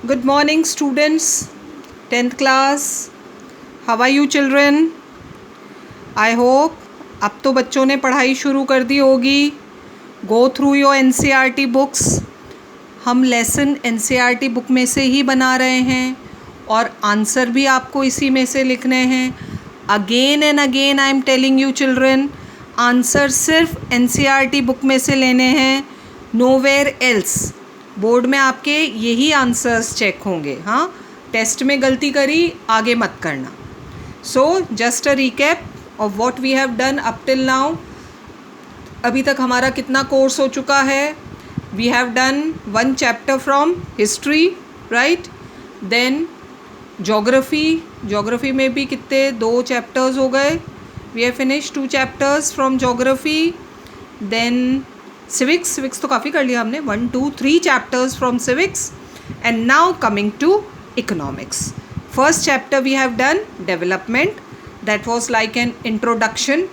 Good morning students, 10th class. How are you children? I hope अब तो बच्चों ने पढ़ाई शुरू कर दी होगी. Go through your NCERT books. हम लेसन NCERT बुक में से ही बना रहे हैं और आंसर भी आपको इसी में से लिखने हैं. Again and again I am telling you children, answer सिर्फ NCERT बुक में से लेने हैं, नोवेयर एल्स. बोर्ड में आपके यही आंसर्स चेक होंगे. हाँ, टेस्ट में गलती करी आगे मत करना. So just a recap of what we have done up till now. अभी तक हमारा कितना कोर्स हो चुका है? We have done 1 chapter from history, right. Then geography में भी कितने 2 चैप्टर्स हो गए. We have finish 2 chapters from geography. Then civics तो काफ़ी कर लिया हमने. 1 2 3 chapters from civics. And now coming to economics. First chapter we have done development. That was like an introduction.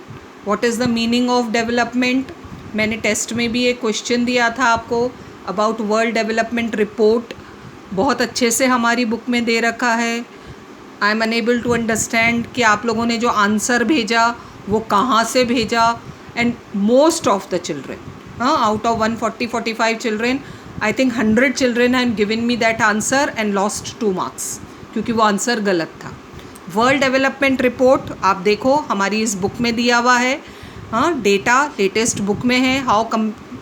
What is the meaning of development? मैंने test में भी एक question दिया था आपको अबाउट वर्ल्ड डेवलपमेंट रिपोर्ट. बहुत अच्छे से हमारी बुक में दे रखा है. I am unable to understand कि आप लोगों ने जो आंसर भेजा वो कहाँ से भेजा. And most of the children, out of 145 children, I think 100 children have given me that answer and lost 2 marks क्योंकि वो आंसर गलत था. वर्ल्ड डेवलपमेंट रिपोर्ट आप देखो हमारी इस बुक में दिया हुआ है. हाँ, डेटा लेटेस्ट बुक में है. How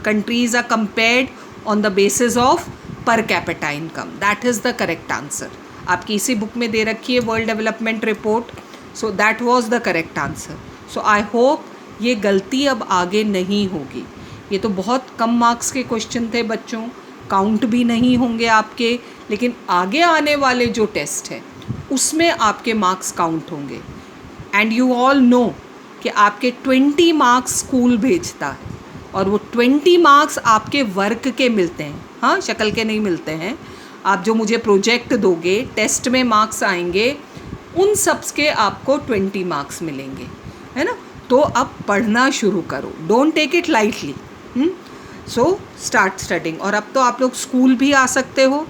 countries are compared on the basis of per capita income. That is the correct answer. आपकी इसी बुक में दे रखी है world development report. So that was the correct answer. So I hope ये गलती अब आगे नहीं होगी. ये तो बहुत कम मार्क्स के क्वेश्चन थे बच्चों, काउंट भी नहीं होंगे आपके, लेकिन आगे आने वाले जो टेस्ट है उसमें आपके मार्क्स काउंट होंगे. एंड यू ऑल नो कि आपके 20 मार्क्स स्कूल भेजता है और वो 20 मार्क्स आपके वर्क के मिलते हैं. हाँ, शक्ल के नहीं मिलते हैं. आप जो मुझे प्रोजेक्ट दोगे, टेस्ट में मार्क्स आएंगे, उन सब के आपको 20 मार्क्स मिलेंगे, है ना. तो अब पढ़ना शुरू करो. Don't take it lightly. So start studying. और अब तो आप लोग स्कूल भी आ सकते हो.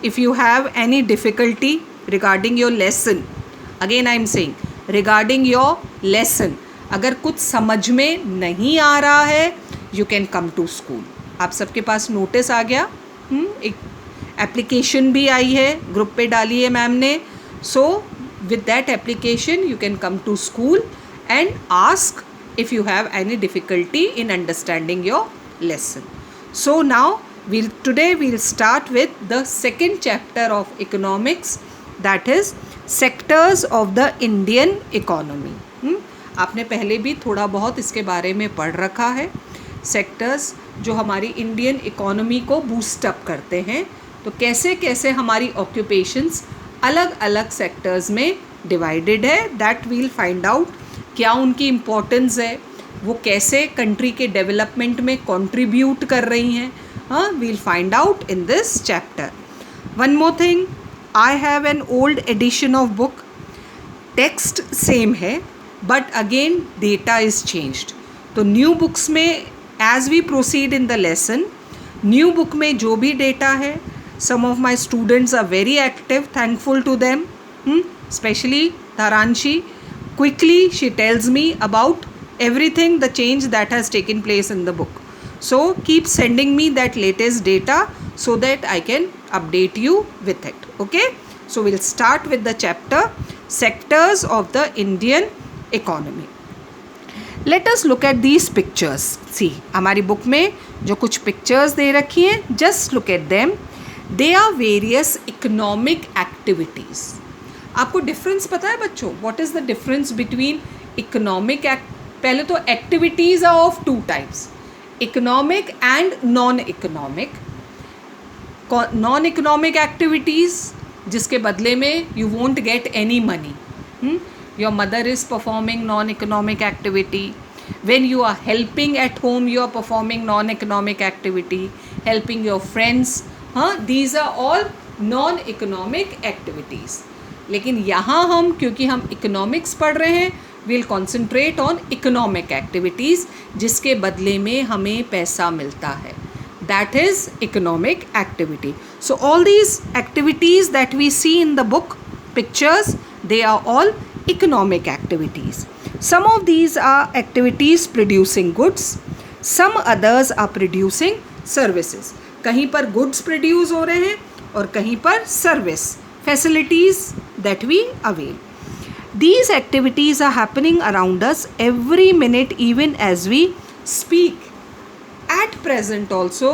If you have any difficulty regarding your lesson, again I am saying regarding your lesson, अगर कुछ समझ में नहीं आ रहा है, you can come to school. आप सबके पास नोटिस आ गया. एक एप्लीकेशन भी आई है, ग्रुप पे डाली है मैम ने. So with that application you can come to school and ask if you have any difficulty in understanding your lesson. So now today we'll start with the second chapter of economics, that is sectors of the Indian economy. आपने पहले भी थोड़ा बहुत इसके बारे में पढ़ रखा है. सेक्टर्स जो हमारी इंडियन इकोनॉमी को बूस्ट अप करते हैं, तो कैसे कैसे हमारी ऑक्यूपेशंस अलग अलग सेक्टर्स में डिवाइडेड है, दैट वील फाइंड आउट. क्या उनकी इम्पोर्टेंस है, वो कैसे कंट्री के डेवलपमेंट में कंट्रीब्यूट कर रही हैं. हाँ, we'll find out in this chapter. One more thing, I have an old edition of book. Text same है but again data is changed. तो न्यू बुक्स में as we proceed in the lesson, new book में जो भी data है, some of my students are very active, thankful to them, specially Dharanshi. Quickly she tells me about everything, the change that has taken place in the book. So keep sending me that latest data so that I can update you with it. Okay, so we'll start with the chapter sectors of the Indian economy. Let us look at these pictures. See, हमारी book में जो कुछ pictures दे रखी हैं, just look at them. They are various economic activities. आपको difference पता है बच्चों? What is the difference between economic पहले तो activities are of 2 types, economic and non economic. Non economic activities जिसके बदले में you won't get any money. Your mother is performing non economic activity. When you are helping at home you are performing non economic activity. Helping your friends, हाँ, these are all non economic activities. लेकिन यहाँ हम, क्योंकि हम economics पढ़ रहे हैं, will concentrate on economic activities जिसके बदले में हमें पैसा मिलता है. that is economic activity. So all these activities that we see in the book pictures, they are all economic activities. Some of these are activities producing goods, some others are producing services. कहीं पर goods produce हो रहे हैं और कहीं पर service facilities that we avail. These activities are happening around us every minute, even as we speak. At present also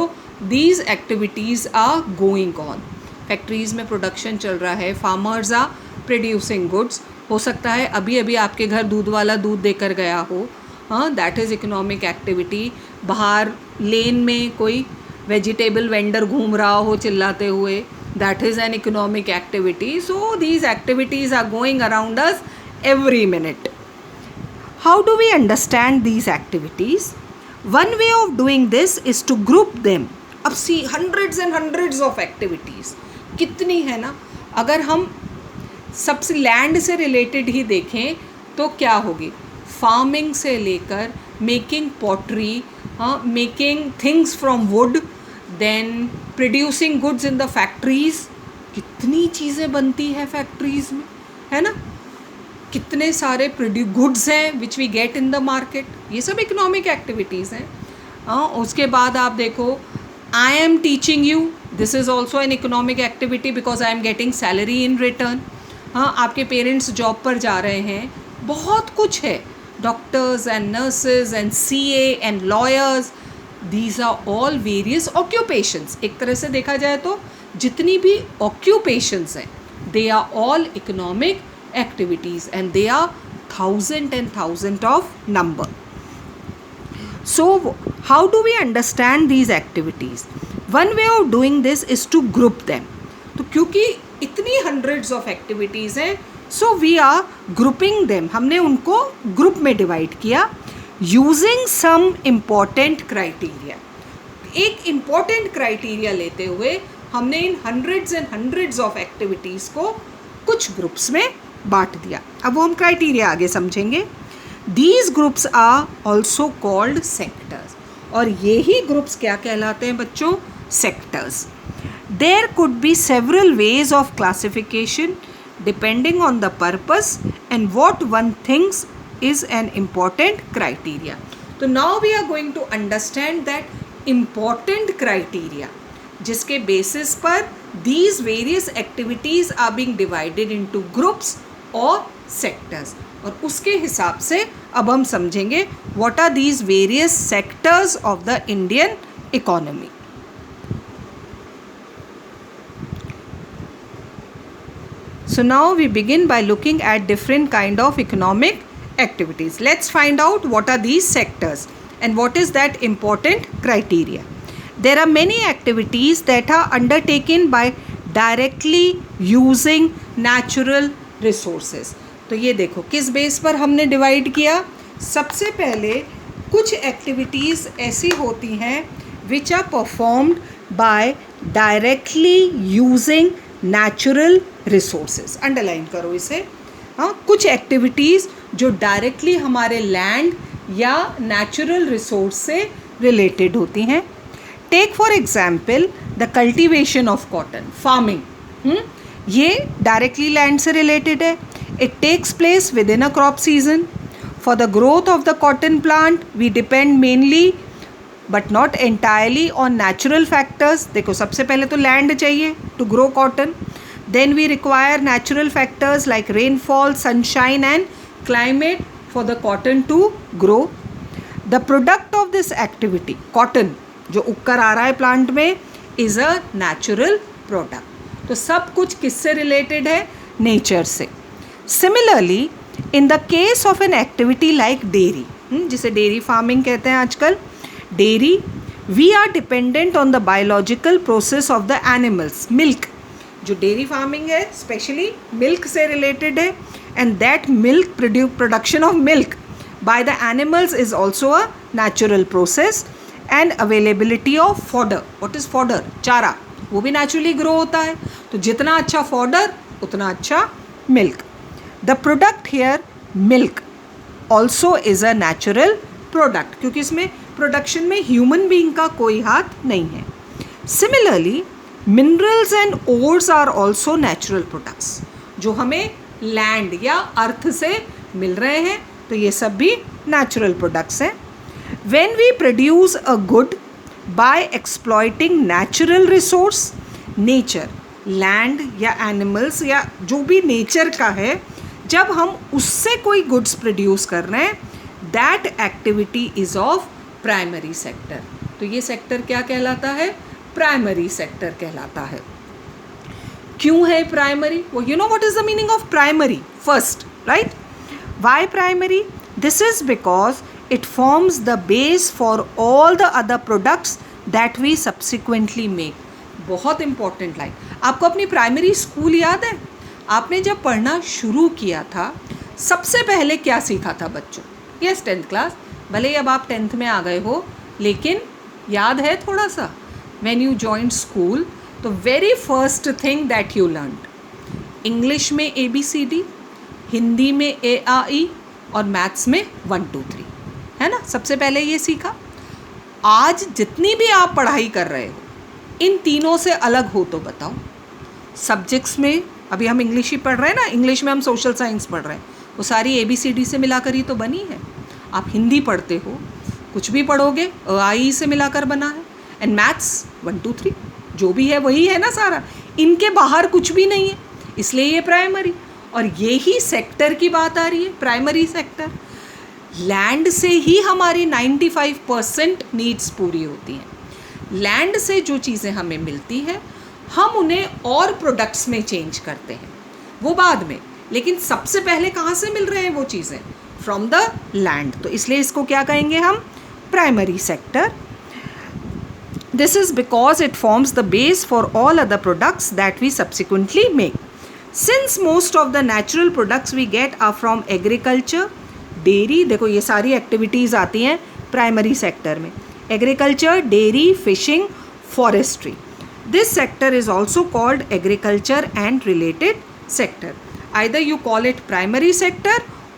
these activities are going on. Factories में production चल रहा है, farmers are producing goods. हो सकता है अभी अभी आपके घर दूध वाला दूध देकर गया हो, हाँ, that is economic activity. बाहर लेन में कोई वेजिटेबल वेंडर घूम रहा हो चिल्लाते हुए, that is an economic activity. So these activities are going around us every minute. How do we understand these activities? One way of doing this is to group them. अब see hundreds and hundreds of activities, कितनी है ना. अगर हम सबसे land से related ही देखें तो क्या होगी, फार्मिंग से लेकर making pottery, making things from wood, then producing goods in the factories. कितनी चीज़ें बनती है फैक्ट्रीज में, है ना. कितने सारे गुड्स हैं which we get in the market. ये सब इकोनॉमिक एक्टिविटीज़ हैं. उसके बाद आप देखो, I am teaching you, this is also an economic activity because I am getting salary in return. हाँ, आपके पेरेंट्स जॉब पर जा रहे हैं, बहुत कुछ है. Doctors and nurses and CA and lawyers, these are all various occupations. एक तरह से देखा जाए तो जितनी भी ऑक्यूपेशंस हैं, they are all economic activities and they are thousand of number. So how do we understand these activities? One way of doing this is to group them. तो क्योंकि इतनी hundreds of activities हैं, so we are grouping them. हमने उनको group में divide किया using some important criteria. एक important criteria लेते हुए हमने इन hundreds and hundreds of activities को कुछ ग्रुप्स में बांट दिया. अब वो हम क्राइटेरिया आगे समझेंगे. These groups are also called sectors. और ये ही ग्रुप्स क्या कहलाते हैं बच्चों, sectors. There could be several ways of classification depending on the purpose and what one things is an important criteria. तो now we are going to understand that important criteria जिसके basis पर these various activities are being divided into groups or sectors. और उसके हिसाब से अब हम समझेंगे what are these various sectors of the Indian economy. So now we begin by looking at different kind of economic activities. Let's find out what are these sectors and what is that important criteria. There are many activities that are undertaken by directly using natural resources. तो ये देखो किस base पर हमने divide किया. सबसे पहले कुछ एक्टिविटीज़ ऐसी होती हैं which are performed by directly using natural resources. Underline करो इसे. हाँ, कुछ एक्टिविटीज़ जो डायरेक्टली हमारे लैंड या नेचुरल रिसोर्स से रिलेटेड होती हैं. Take for example the cultivation of cotton, farming. ये डायरेक्टली लैंड से रिलेटेड है. It takes place within a crop season. For the growth of the cotton plant we depend mainly but not entirely on natural factors. देखो सबसे पहले तो land चाहिए to grow cotton. Then we require natural factors like rainfall, sunshine and climate for the cotton to grow. The product of this activity, cotton जो उगकर आ रहा है plant में, is a natural product. तो सब कुछ किससे रिलेटेड है, नेचर से. Similarly in the case of an activity like dairy, जिसे डेयरी फार्मिंग कहते हैं आजकल, dairy, we are dependent on the biological process of the animals. Milk, जो डेयरी फार्मिंग है स्पेशली मिल्क से रिलेटेड है. And that milk production of milk by the animals is also a natural process. And availability of fodder, what is fodder, चारा, वो भी naturally grow होता है. तो जितना अच्छा फॉडर उतना अच्छा milk. The product here milk also is a natural product, क्योंकि इसमें प्रोडक्शन में ह्यूमन बीइंग का कोई हाथ नहीं है. Similarly minerals and ores are also natural products, जो हमें लैंड या अर्थ से मिल रहे हैं, तो ये सब भी नेचुरल प्रोडक्ट्स हैं. When we produce a good by exploiting natural resource, nature, land या एनिमल्स या जो भी नेचर का है, जब हम उससे कोई गुड्स प्रोड्यूस कर रहे हैं, that activity is of primary sector. तो ये सेक्टर क्या कहलाता है? प्राइमरी सेक्टर कहलाता है. क्यों है प्राइमरी? वो you know what is the meaning of primary first, right? Why primary? This is because it forms the base for all the other products that we subsequently make. बहुत important line. आपको अपनी primary school याद है? आपने जब पढ़ना शुरू किया था, सबसे पहले क्या सीखा था बच्चों? Yes, 10th class. भले ही अब आप 10th में आ गए हो, लेकिन याद है थोड़ा सा? व्हेन यू जॉइंड स्कूल, तो very first thing that you learned, English में ABCD, हिंदी में AAE और मैथ्स में 1 2 3, है ना? सबसे पहले ये सीखा. आज जितनी भी आप पढ़ाई कर रहे हो, इन तीनों से अलग हो तो बताओ. सब्जेक्ट्स में अभी हम इंग्लिश ही पढ़ रहे हैं ना, इंग्लिश में हम सोशल साइंस पढ़ रहे हैं, वो सारी ABCD से मिलाकर ही तो बनी है. आप हिंदी पढ़ते हो, कुछ भी पढ़ोगे AAE से मिलाकर बना है. एंड मैथ्स 1 2 3 जो भी है वही है ना सारा, इनके बाहर कुछ भी नहीं है, इसलिए ये प्राइमरी. और यही सेक्टर की बात आ रही है, प्राइमरी सेक्टर. लैंड से ही हमारी 95% नीड्स पूरी होती हैं. लैंड से जो चीज़ें हमें मिलती है, हम उन्हें और प्रोडक्ट्स में चेंज करते हैं, वो बाद में. लेकिन सबसे पहले कहाँ से मिल रहे हैं वो चीज़ें? From the land. तो इसलिए इसको क्या कहेंगे हम? Primary sector. This is because it forms the base for all other products that we subsequently make. Since most of the natural products we get are from agriculture, dairy, देखो ये सारी activities आती हैं प्राइमरी सेक्टर में. Agriculture, dairy, fishing, forestry. This sector is also called agriculture and related sector. Either you call it primary sector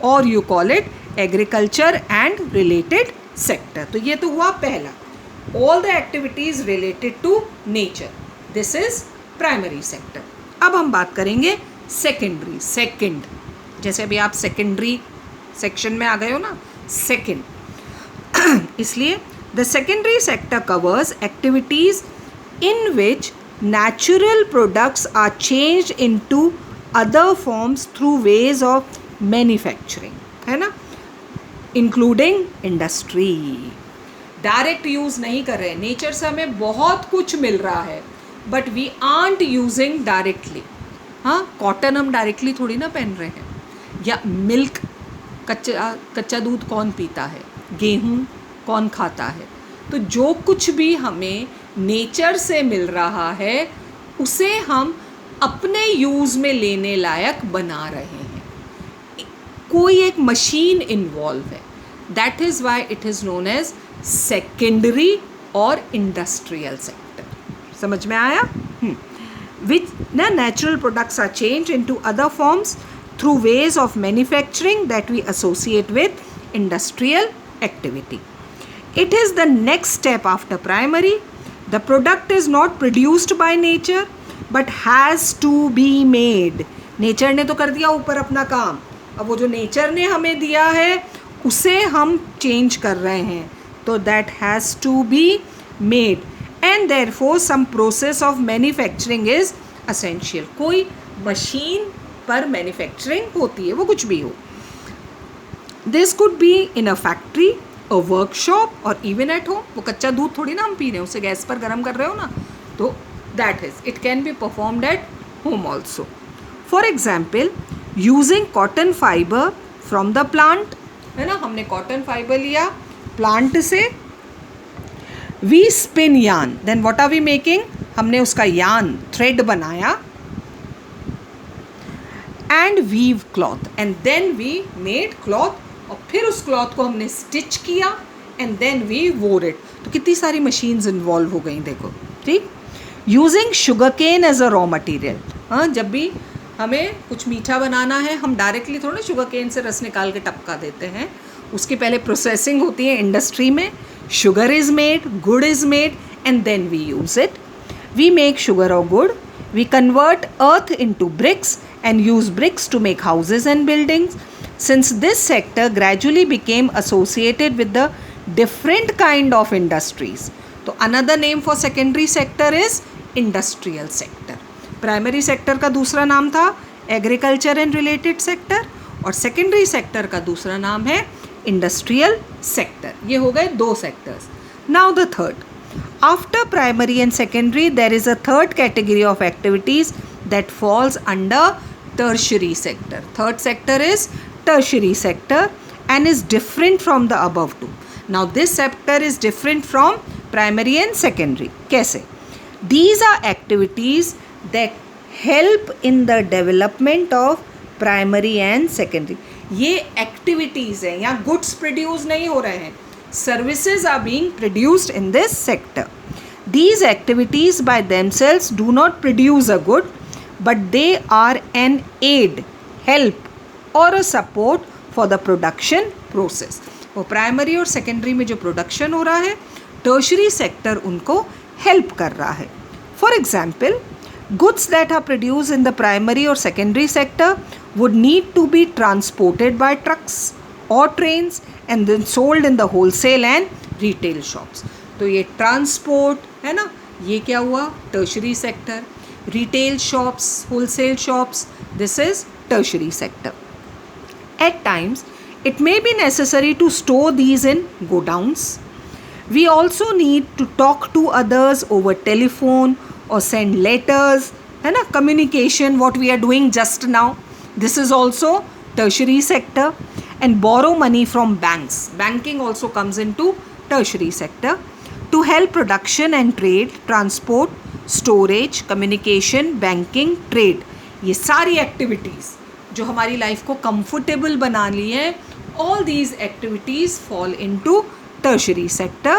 or you call it agriculture and related sector. तो ये तो हुआ पहला. All the activities related to nature. This is primary sector. अब हम बात करेंगे secondary. Second, जैसे अभी आप secondary section में आ गए हो ना, second. इसलिए the secondary sector covers activities in which natural products are changed into other forms through ways of manufacturing, है ना, including industry. डायरेक्ट यूज़ नहीं कर रहे हैं. नेचर से हमें बहुत कुछ मिल रहा है, but we aren't using directly. हाँ, कॉटन हम डायरेक्टली थोड़ी ना पहन रहे हैं, या मिल्क, कच्चा दूध कौन पीता है, गेहूँ कौन खाता है. तो जो कुछ भी हमें नेचर से मिल रहा है, उसे हम अपने यूज़ में लेने लायक बना रहे हैं. कोई एक मशीन इन्वॉल्व है. That is why it is known as secondary और इंडस्ट्रियल सेक्टर. समझ में आया? विच ना natural products are change into other forms through ways of manufacturing that we associate with industrial activity. It is the next step after primary. The product is not produced by nature but has to be made. Nature ने तो कर दिया ऊपर अपना काम, अब वो जो नेचर ने हमें दिया है उसे हम चेंज कर रहे हैं. तो that has to be made and therefore some process of manufacturing is essential. कोई मशीन पर मैन्युफैक्चरिंग होती है, वो कुछ भी हो. This could be in a factory, a workshop or even at home. वो कच्चा दूध थोड़ी ना हम पी रहे हैं, उसे गैस पर गर्म कर रहे हो ना. तो that is, it can be performed at home also. For example, using cotton fiber from the plant, है ना, हमने कॉटन फाइबर लिया प्लांट से. We spin yarn, then what are we making? हमने उसका यार्न थ्रेड बनाया. And weave cloth, and then we made cloth. और फिर उस क्लॉथ को हमने स्टिच किया and then we wore it. तो कितनी सारी मशीन्स इन्वॉल्व हो गई देखो. ठीक. Using sugar cane as a raw material. हाँ, जब भी हमें कुछ मीठा बनाना है, हम डायरेक्टली थोड़ा शुगर केन से रस निकाल के टपका देते हैं. उसकी पहले प्रोसेसिंग होती है इंडस्ट्री में. Sugar is made, gur is made and then we use it. We make sugar or wood. We convert earth into bricks and use bricks to make houses and buildings. Since this sector gradually became associated with the different kind of industries. तो another name for secondary sector is industrial sector. Primary sector का दूसरा नाम था agriculture and related sector और secondary sector का दूसरा नाम है industrial sector. ये हो गए दो sectors. Now the third. After primary and secondary, there is a third category of activities that falls under tertiary sector. Third sector is tertiary sector and is different from the above two. Now this sector is different from primary and secondary. कैसे? These are activities that help in the development of primary and secondary. ये activities हैं, यहाँ goods produce नहीं हो रहे हैं. Services are being produced in this sector. These activities by themselves do not produce a good, but they are an aid, help or a support for the production process. वो primary और secondary में जो production हो रहा है tertiary sector उनको help कर रहा है. For example, goods that are produced in the primary or secondary sector would need to be transported by trucks or trains and then sold in the wholesale and retail shops. तो ये transport है ना, ये क्या हुआ tertiary sector. Retail shops, wholesale shops, this is tertiary sector. At times it may be necessary to store these in godowns. We also need to talk to others over telephone or send letters, है ना, communication, what we are doing just now. This is also tertiary sector. And borrow money from banks. Banking also comes into tertiary sector to help production and trade, transport, storage, communication, banking, trade. ये सारी activities जो हमारी life को comfortable बना ली है, all these activities fall into tertiary sector.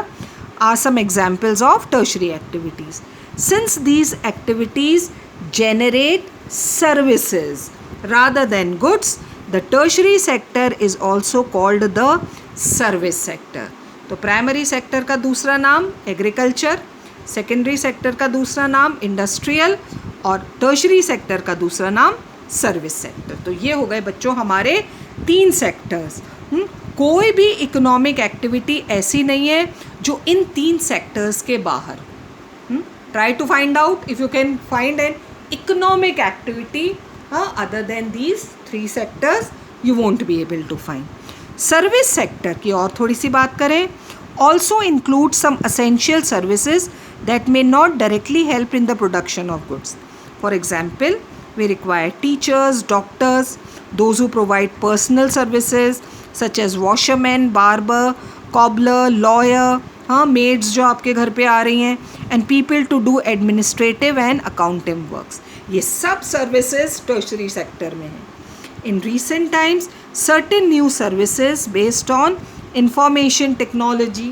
Are some examples of tertiary activities. Since these activities generate services rather than goods, the tertiary sector is also called the service sector. तो primary sector का दूसरा नाम agriculture, secondary sector का दूसरा नाम industrial और tertiary sector का दूसरा नाम सर्विस सेक्टर. तो ये हो गए बच्चों हमारे 3 सेक्टर्स. कोई भी इकोनॉमिक एक्टिविटी ऐसी नहीं है जो इन 3 सेक्टर्स के बाहर. Try to find out if you can find an economic activity other than these 3 sectors, you won't be able to find. Service sector की और थोड़ी सी बात करें, also includes some essential services that may not directly help in the production of goods. For example, we require teachers, doctors, those who provide personal services such as washerman, barber, cobbler, lawyer, maids जो आपके घर पे आ रही हैं, and people to do administrative and accounting works. ये सब services tertiary sector में हैं. इन recent times, certain new services based on information technology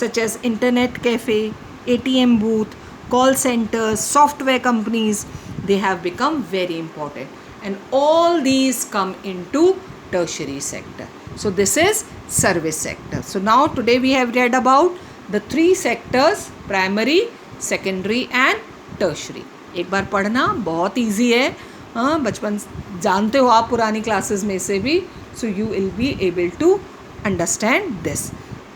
such as internet cafe, ATM booth, call centers, software companies, they have become very important, and all these come into tertiary sector. So this is service sector. So now today we have read about the 3 sectors, primary, secondary and tertiary. एक बार पढ़ना बहुत easy है. बचपन जानते हो आप पुरानी classes में से भी. So you will be able to understand this.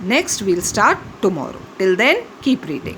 Next we'll start tomorrow. Till then keep reading.